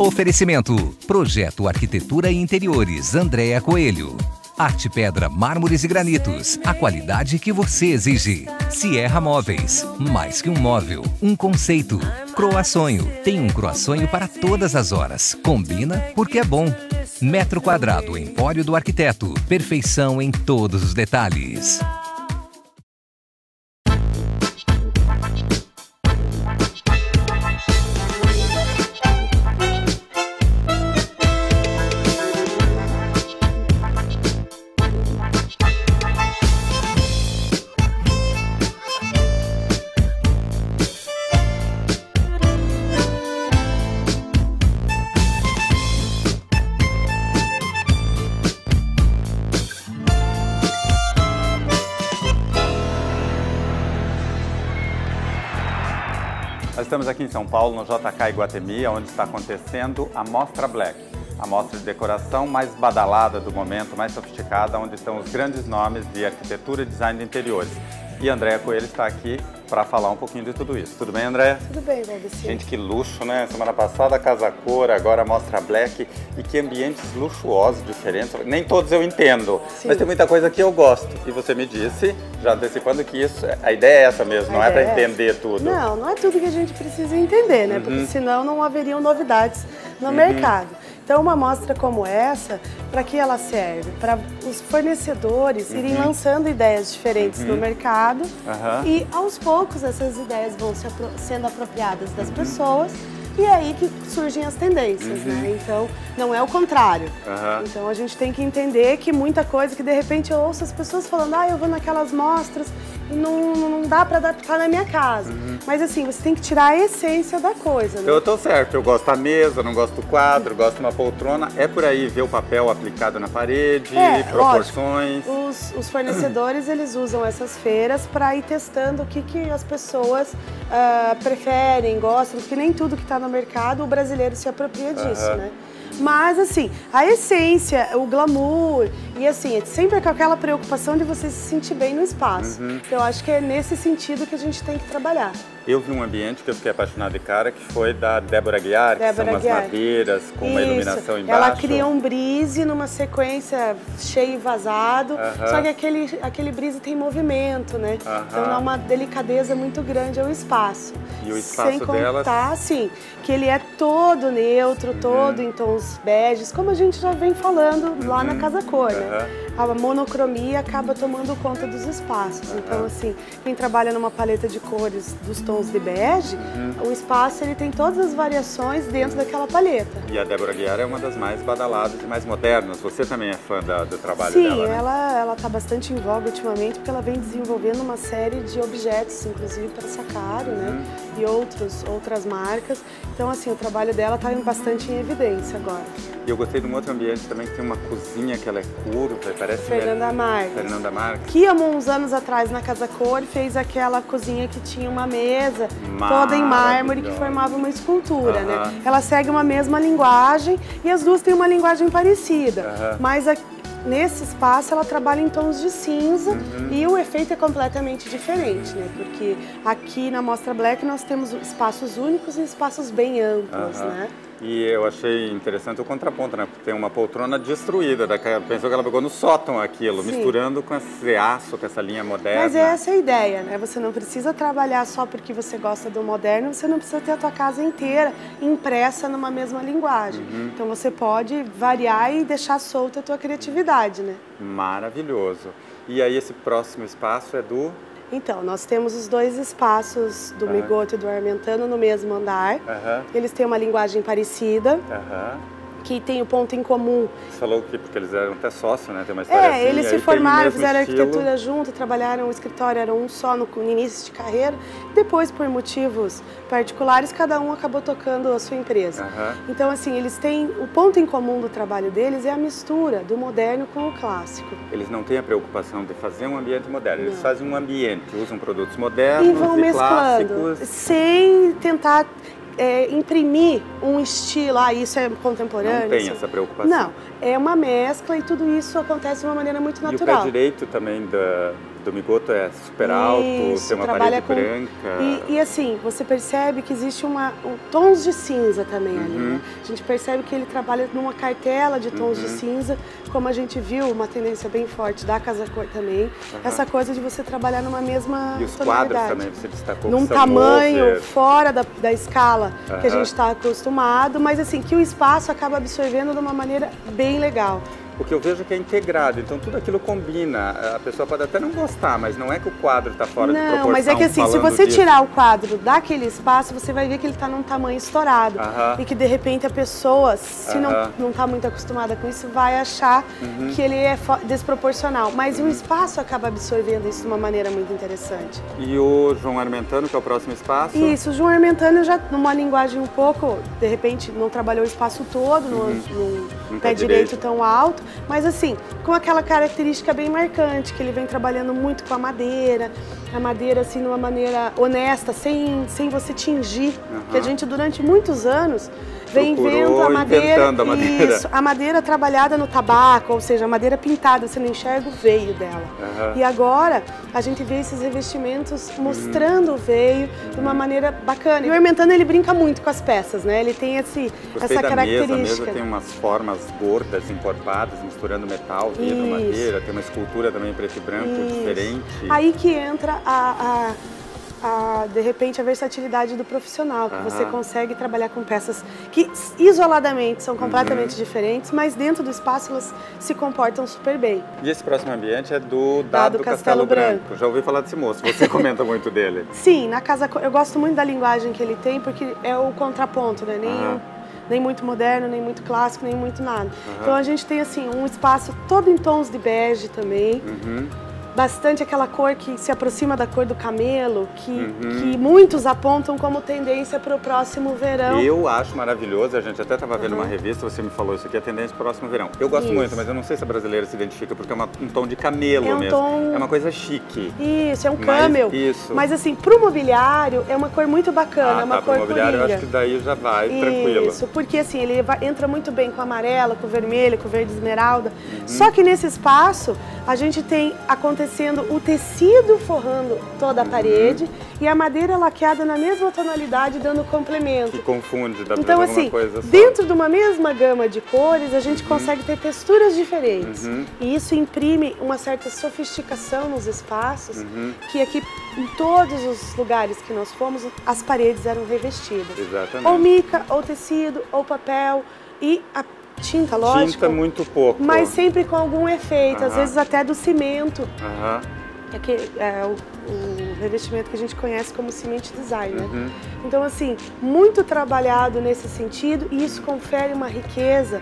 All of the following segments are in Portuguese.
Oferecimento. Projeto Arquitetura e Interiores, Andréa Coelho. Arte Pedra, Mármores e Granitos. A qualidade que você exige. Sierra Móveis. Mais que um móvel, um conceito. Croaçonho. Tem um croaçonho para todas as horas. Combina porque é bom. Metro Quadrado, Empório do Arquiteto. Perfeição em todos os detalhes. Nós estamos aqui em São Paulo, no JK Iguatemi, onde está acontecendo a Mostra Black, a mostra de decoração mais badalada do momento, mais sofisticada, onde estão os grandes nomes de arquitetura e design de interiores. E a Andréa Coelho está aqui para falar um pouquinho de tudo isso. Tudo bem, Andréa? Tudo bem, Valdeci. Gente, que luxo, né? Semana passada a Casa Cor, agora a Mostra Black. E que ambientes luxuosos, diferentes. Nem todos eu entendo, sim, mas tem muita coisa que eu gosto. E você me disse, já antecipando, que isso, a ideia é essa mesmo, não é para entender tudo. Não, não é tudo que a gente precisa entender, né? Porque senão não haveriam novidades no mercado. Então, uma mostra como essa, para que ela serve? Para os fornecedores irem lançando ideias diferentes no mercado e, aos poucos, essas ideias vão sendo apropriadas das pessoas e é aí que surgem as tendências, né? Então, não é o contrário. Então, a gente tem que entender que muita coisa que, de repente, eu ouço as pessoas falando eu vou naquelas mostras e não dá para adaptar na minha casa. Mas, assim, você tem que tirar a essência da coisa, né? Eu tô certo. Eu gosto da mesa, não gosto do quadro, gosto de uma poltrona. É por aí ver o papel aplicado na parede, proporções. Lógico, os fornecedores, eles usam essas feiras para ir testando o que as pessoas preferem, gostam, porque nem tudo que está no mercado o brasileiro se apropria disso, né? Mas, assim, a essência, o glamour e, assim, sempre com aquela preocupação de você se sentir bem no espaço. Então, eu acho que é nesse sentido que a gente tem que trabalhar. Eu vi um ambiente que eu fiquei apaixonado de cara, que foi da Débora Aguiar, que são umas madeiras com uma iluminação embaixo. Ela cria um brise numa sequência cheio e vazado, só que aquele brise tem movimento, né? Então dá uma delicadeza muito grande ao espaço. E o espaço sem contar, sim, que ele é todo neutro, todo em tons beges, como a gente já vem falando lá na Casa Cor, né? A monocromia acaba tomando conta dos espaços. Então, assim, quem trabalha numa paleta de cores dos tons de bege, o espaço ele tem todas as variações dentro daquela paleta. E a Débora Aguiar é uma das mais badaladas e mais modernas. Você também é fã do trabalho dela, né? Sim, ela está bastante em voga ultimamente, porque ela vem desenvolvendo uma série de objetos, inclusive para Sacário, né? E outras marcas. Então, assim, o trabalho dela está bastante em evidência agora. E eu gostei de um outro ambiente também, que tem uma cozinha que ela é curva, parece... Fernanda Marques. Que há uns anos atrás, na Casa Cor, fez aquela cozinha que tinha uma mesa toda em mármore que formava uma escultura, né? Ela segue uma mesma linguagem e as duas têm uma linguagem parecida, mas nesse espaço ela trabalha em tons de cinza e o efeito é completamente diferente, né? Porque aqui na Mostra Black nós temos espaços únicos e espaços bem amplos, né? E eu achei interessante o contraponto, né? Porque tem uma poltrona destruída, pensou que ela pegou no sótão aquilo, misturando com esse aço, com essa linha moderna. Mas é essa a ideia, né? Você não precisa trabalhar só porque você gosta do moderno, você não precisa ter a tua casa inteira impressa numa mesma linguagem. Então você pode variar e deixar solta a tua criatividade, né? Maravilhoso. E aí esse próximo espaço é do... Então, nós temos os dois espaços do Migoto e do Armentano no mesmo andar. Eles têm uma linguagem parecida, que tem o ponto em comum. Você falou que porque eles eram até sócios, né? Tem uma história assim, eles se formaram, fizeram arquitetura junto, trabalharam, o escritório era um só no início de carreira. Depois, por motivos particulares, cada um acabou tocando a sua empresa. Então, assim, eles têm... O ponto em comum do trabalho deles é a mistura do moderno com o clássico. Eles não têm a preocupação de fazer um ambiente moderno, eles fazem um ambiente, usam produtos modernos e vão mesclando, clássicos. Sem tentar... imprimir um estilo, isso é contemporâneo. Não tem essa preocupação. Não, é uma mescla e tudo isso acontece de uma maneira muito natural. E o pé direito também Domigoto é super alto, tem uma parede branca. E assim, você percebe que existe tons de cinza também ali, né? A gente percebe que ele trabalha numa cartela de tons de cinza, como a gente viu, uma tendência bem forte da Casa Cor também. Essa coisa de você trabalhar numa mesma tonalidade. E os quadros também, você destacou num tamanho fora da escala que a gente está acostumado, mas assim, que o espaço acaba absorvendo de uma maneira bem legal. O que eu vejo é que é integrado, então tudo aquilo combina. A pessoa pode até não gostar, mas não é que o quadro está fora de proporção. Não, mas é que assim, se você tirar o quadro daquele espaço, você vai ver que ele está num tamanho estourado. E que de repente a pessoa, se não está muito acostumada com isso, vai achar que ele é desproporcional. Mas o espaço acaba absorvendo isso de uma maneira muito interessante. E o João Armentano, que é o próximo espaço? Isso, o João Armentano já numa linguagem um pouco, de repente, não trabalhou o espaço todo, no pé direito tão alto. Mas assim, com aquela característica bem marcante, que ele vem trabalhando muito com a madeira assim, de uma maneira honesta, sem você tingir, que a gente durante muitos anos vem vendo a madeira trabalhada no tabaco, ou seja, a madeira pintada, você não enxerga o veio dela. E agora a gente vê esses revestimentos mostrando o veio de uma maneira bacana. E o Armentano, ele brinca muito com as peças, né? Ele tem essa característica. A mesa tem umas formas gordas, encorpadas, misturando metal, vidro, madeira, tem uma escultura também preto e branco diferente. Aí que entra de repente, a versatilidade do profissional, que você consegue trabalhar com peças que isoladamente são completamente diferentes, mas dentro do espaço elas se comportam super bem. E esse próximo ambiente é do Dado Castelo Branco. Já ouvi falar desse moço, você comenta muito dele. Sim, na Casa Cor, eu gosto muito da linguagem que ele tem, porque é o contraponto, né? Nem muito moderno, nem muito clássico, nem muito nada. Então a gente tem assim um espaço todo em tons de bege também. Bastante aquela cor que se aproxima da cor do camelo, que muitos apontam como tendência para o próximo verão. Eu acho maravilhoso, a gente até estava vendo uma revista, você me falou isso aqui, a tendência para o próximo verão. Eu gosto muito, mas eu não sei se a brasileira se identifica, porque é um tom de camelo mesmo. É uma coisa chique. Isso, é um camel. Mas assim, para o mobiliário é uma cor muito bacana, é uma cor mobiliário eu acho que daí já vai tranquilo. Isso, porque assim, ele entra muito bem com amarela, com vermelho, com verde esmeralda. Só que nesse espaço, a gente tem acontecendo o tecido forrando toda a parede e a madeira laqueada na mesma tonalidade, dando complemento. Que confunde, dá então, pra assim, coisa só. Dentro de uma mesma gama de cores, a gente consegue ter texturas diferentes. E isso imprime uma certa sofisticação nos espaços, que aqui, em todos os lugares que nós fomos, as paredes eram revestidas. Exatamente. Ou mica, ou tecido, ou papel, e a tinta, lógico. Tinta muito pouco. Mas sempre com algum efeito, às vezes até do cimento. É o revestimento que a gente conhece como cement design, né? Então, assim, muito trabalhado nesse sentido, e isso confere uma riqueza,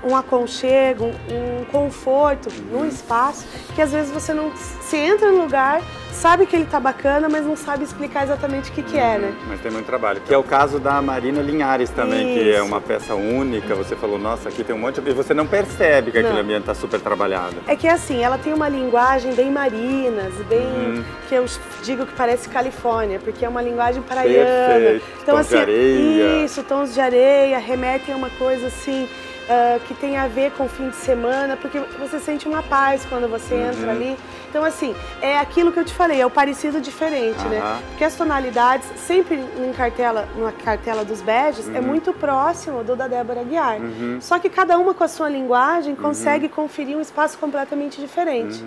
um aconchego, um conforto num espaço que às vezes você não... Você entra no lugar, sabe que ele tá bacana, mas não sabe explicar exatamente o que é, né? Mas tem muito trabalho. Que é o caso da Marina Linhares também, que é uma peça única. Você falou, nossa, aqui tem um monte de... E você não percebe que aquele ambiente tá super trabalhado. É que assim, ela tem uma linguagem bem marinas, bem... que eu digo que parece Califórnia, porque é uma linguagem praiana. Perfeito. Então, tons assim, de areia. Isso, tons de areia, remetem a uma coisa assim... que tem a ver com o fim de semana, porque você sente uma paz quando você entra ali. Então, assim, é aquilo que eu te falei, é o parecido diferente, né? Porque as tonalidades, sempre numa cartela dos beges, é muito próximo do da Débora Aguiar. Só que cada uma com a sua linguagem consegue conferir um espaço completamente diferente.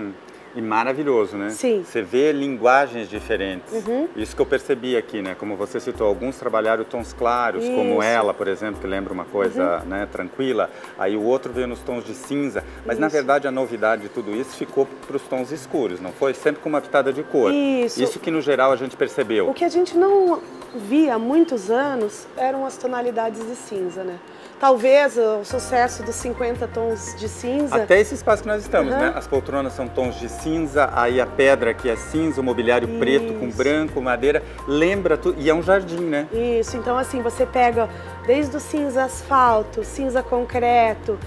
E maravilhoso, né? Sim. Você vê linguagens diferentes. Isso que eu percebi aqui, né? Como você citou, alguns trabalharam tons claros, como ela, por exemplo, que lembra uma coisa né, tranquila. Aí o outro veio nos tons de cinza. Mas, na verdade, a novidade de tudo isso ficou para os tons escuros, não foi? Sempre com uma pitada de cor. Isso que, no geral, a gente percebeu. O que a gente não via há muitos anos eram as tonalidades de cinza, né? Talvez o sucesso dos 50 tons de cinza... Até esse espaço que nós estamos, né? As poltronas são tons de cinza, aí a pedra aqui é cinza, o mobiliário preto com branco, madeira, lembra tudo, e é um jardim, né? Isso, então assim, você pega desde o cinza asfalto, cinza concreto,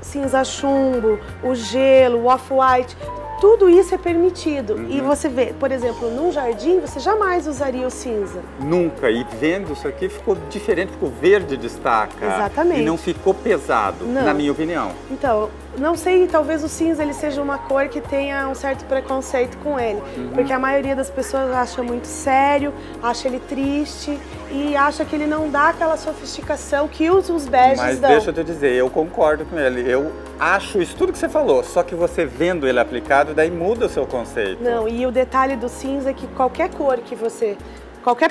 cinza chumbo, o gelo, o off-white... Tudo isso é permitido. E você vê, por exemplo, num jardim, você jamais usaria o cinza. Nunca. E vendo isso aqui, ficou diferente, ficou verde destaca. Exatamente. E não ficou pesado, na minha opinião. Então, Não sei, talvez o cinza ele seja uma cor que tenha um certo preconceito com ele, porque a maioria das pessoas acha muito sério, acha ele triste e acha que ele não dá aquela sofisticação que os beges dão. Mas deixa eu te dizer, eu concordo com ele, eu acho isso tudo que você falou, só que você vendo ele aplicado, daí muda o seu conceito. Não, e o detalhe do cinza é que qualquer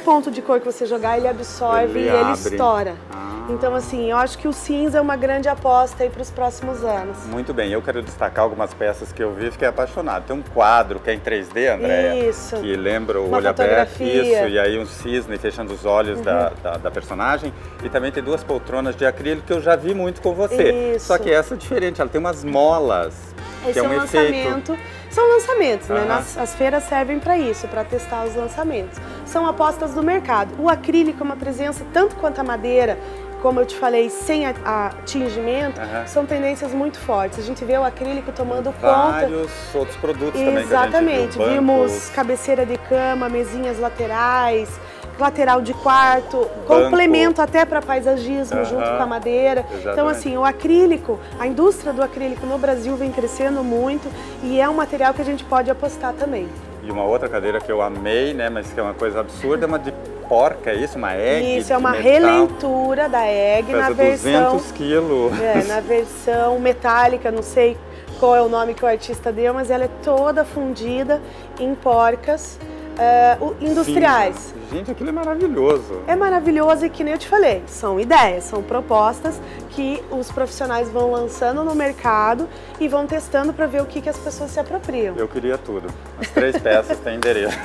ponto de cor que você jogar, ele absorve e ele estoura. Então, assim, eu acho que o cinza é uma grande aposta aí para os próximos anos. Muito bem, eu quero destacar algumas peças que eu vi e fiquei apaixonado. Tem um quadro que é em 3D, Andréia, isso, que lembra o uma olho aberto. Isso, e aí um cisne fechando os olhos da personagem. E também tem 2 poltronas de acrílico que eu já vi muito com você. Isso. Só que essa é diferente, ela tem umas molas. Esse é um lançamento. São lançamentos, né? As feiras servem para isso, para testar os lançamentos. São apostas do mercado. O acrílico é uma presença, tanto quanto a madeira, como eu te falei, sem tingimento, são tendências muito fortes. A gente vê o acrílico tomando conta. Vários outros produtos também. Exatamente. Que a gente viu, vimos cabeceira de cama, mesinhas laterais, lateral de quarto, complemento até para paisagismo junto com a madeira. Exatamente. Então, assim, o acrílico, a indústria do acrílico no Brasil vem crescendo muito e é um material que a gente pode apostar também. E uma outra cadeira que eu amei, né, mas que é uma coisa absurda, é uma de porca, é isso? Uma egg? Isso, é uma releitura da egg na versão... 200 quilos. Na versão metálica, não sei qual é o nome que o artista deu, mas ela é toda fundida em porcas industriais. Sim. Gente, aquilo é maravilhoso. É maravilhoso e que nem eu te falei, são ideias, são propostas que os profissionais vão lançando no mercado e vão testando para ver o que as pessoas se apropriam. Eu queria tudo. As 3 peças têm endereço.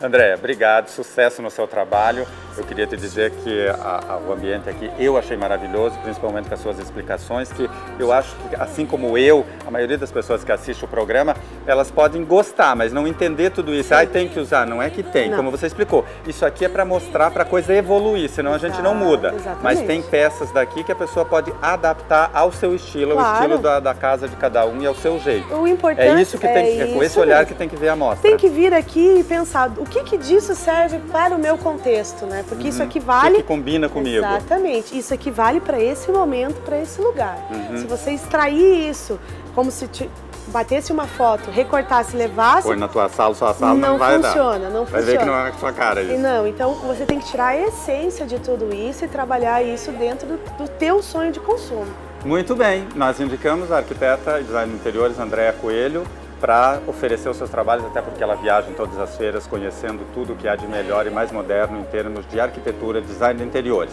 Andréia, obrigado, sucesso no seu trabalho. Eu queria te dizer que o ambiente aqui eu achei maravilhoso, principalmente com as suas explicações, que eu acho que, assim como eu, a maioria das pessoas que assistem o programa, elas podem gostar, mas não entender tudo isso. Aí tem que usar, não é que tem, como você explicou. Isso aqui é para mostrar, para a coisa evoluir, senão a gente não muda. Exatamente. Mas tem peças daqui que a pessoa pode adaptar ao seu estilo, ao estilo da casa de cada um e ao seu jeito. O importante é isso que tem, é com esse olhar que tem que ver a mostra. Tem que vir aqui e pensar o que disso serve para o meu contexto, né? Porque isso aqui vale... O que combina comigo. Exatamente. Isso aqui vale para esse momento, para esse lugar. Se você extrair isso, como se batesse uma foto, recortasse, levasse... Põe na tua sala, sua sala não vai dar. Não funciona. Vai ver que não é com a sua cara isso. Não, então você tem que tirar a essência de tudo isso e trabalhar isso dentro do teu sonho de consumo. Muito bem. Nós indicamos a arquiteta e design de interiores Andréia Coelho para oferecer os seus trabalhos, até porque ela viaja em todas as feiras conhecendo tudo o que há de melhor e mais moderno em termos de arquitetura e design de interiores.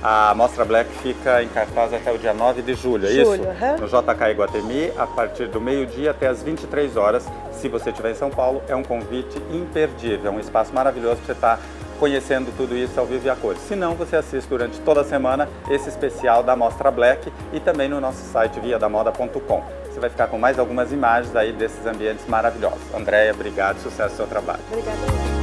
A Mostra Black fica em cartaz até o dia 9 de julho, é isso? No JK Iguatemi, a partir do meio-dia até as 23 horas. Se você estiver em São Paulo, é um convite imperdível, é um espaço maravilhoso para você estar conhecendo tudo isso ao vivo e a cores. Se não, você assiste durante toda a semana esse especial da Mostra Black e também no nosso site viadamoda.com. Você vai ficar com mais algumas imagens aí desses ambientes maravilhosos. Andréia, obrigado, sucesso no seu trabalho. Obrigada.